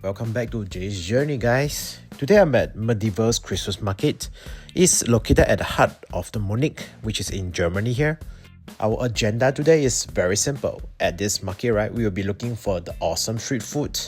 Welcome back to Jay's Journey, guys. Today I'm at Medieval's Christmas Market. It's located at the heart of the Munich, which is in Germany here. Our agenda today is very simple. At this market, right, we will be looking for the awesome street food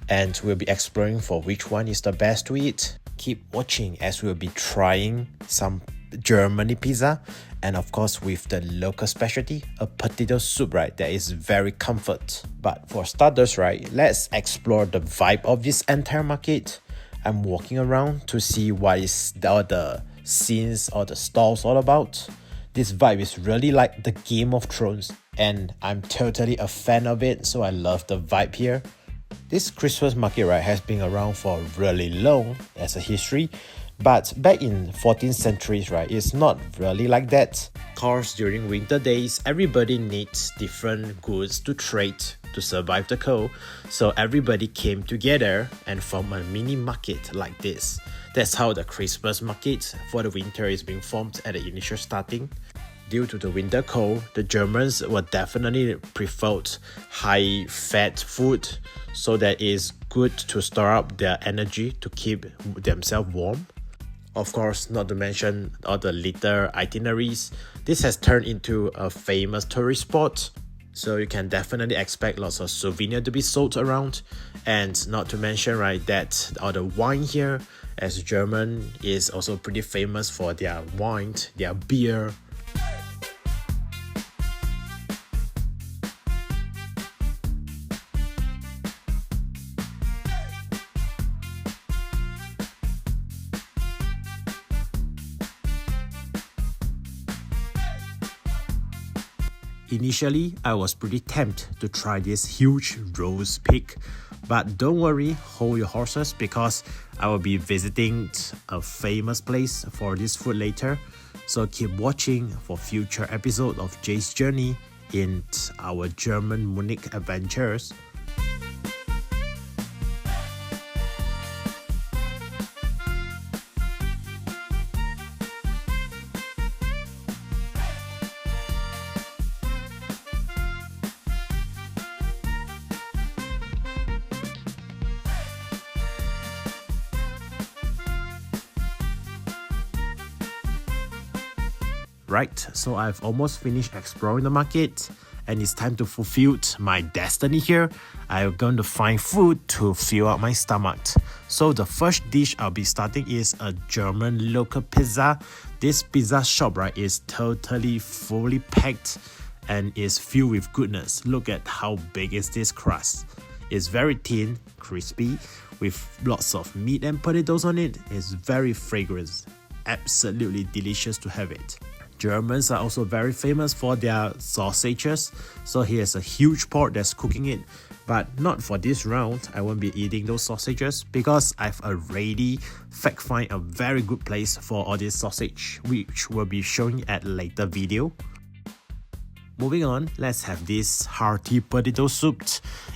and we'll be exploring for which one is the best to eat. Keep watching as we'll be trying some Germany pizza and of course with the local specialty, a potato soup, right, that is very comfort. But for starters, right, let's explore the vibe of this entire market. I'm walking around to see what is all the scenes or the stalls all about. This vibe is really like the Game of Thrones and I'm totally a fan of it, so I love the vibe here. This Christmas market, right, has been around for really long as a history, but back in 14th centuries, right, it's not really like that. Cause during winter days, everybody needs different goods to trade to survive the cold, so everybody came together and formed a mini market like this. That's how the Christmas market for the winter is being formed at the initial starting. Due to the winter cold, the Germans will definitely prefer high fat food, so that is good to store up their energy to keep themselves warm. Of course, not to mention all the little itineraries. This has turned into a famous tourist spot, so you can definitely expect lots of souvenirs to be sold around. And not to mention, right, that all the wine here, as German is also pretty famous for their wine, their beer. Initially, I was pretty tempted to try this huge roast pig, but don't worry, hold your horses because I will be visiting a famous place for this food later. So keep watching for future episodes of Jay's Journey in our German Munich adventures. Right, so I've almost finished exploring the market and it's time to fulfill my destiny here. I'm going to find food to fill up my stomach. So the first dish I'll be starting is a German local pizza. This pizza shop, right, is totally fully packed and is filled with goodness. Look at how big is this crust. It's very thin, crispy, with lots of meat and potatoes on it. It's very fragrant, absolutely delicious to have it. Germans are also very famous for their sausages, so here's a huge pot that's cooking it, but not for this round. I won't be eating those sausages because I've already find a very good place for all this sausage, which will be showing at a later video. Moving on, let's have this hearty potato soup.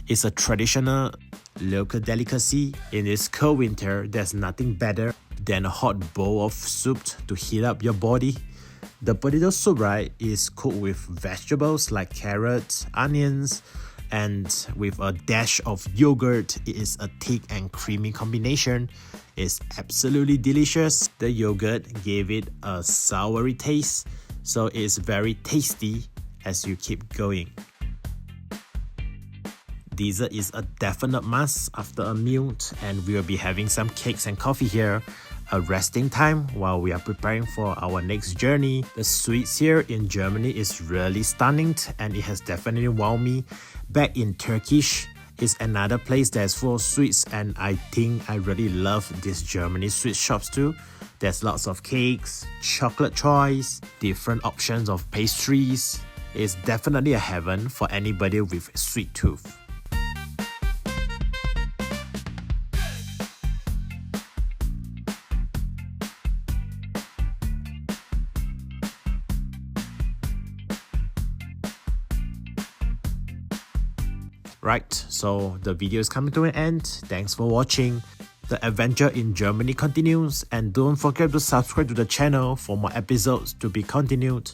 It's a traditional local delicacy. In this cold winter, there's nothing better than a hot bowl of soup to heat up your body. The potato soup, right, is cooked with vegetables like carrots, onions, and with a dash of yogurt. It is a thick and creamy combination. It's absolutely delicious. The yogurt gave it a soury taste, so it's very tasty as you keep going. Dessert is a definite must after a meal, and we will be having some cakes and coffee here. A resting time while we are preparing for our next journey. The sweets here in Germany is really stunning and it has definitely wowed me. Back in Turkish is another place that's full of sweets and I think I really love this Germany sweet shops too. There's lots of cakes, chocolate choice, different options of pastries. It's definitely a heaven for anybody with a sweet tooth. Right, so the video is coming to an end. Thanks for watching. The adventure in Germany continues and don't forget to subscribe to the channel for more episodes to be continued.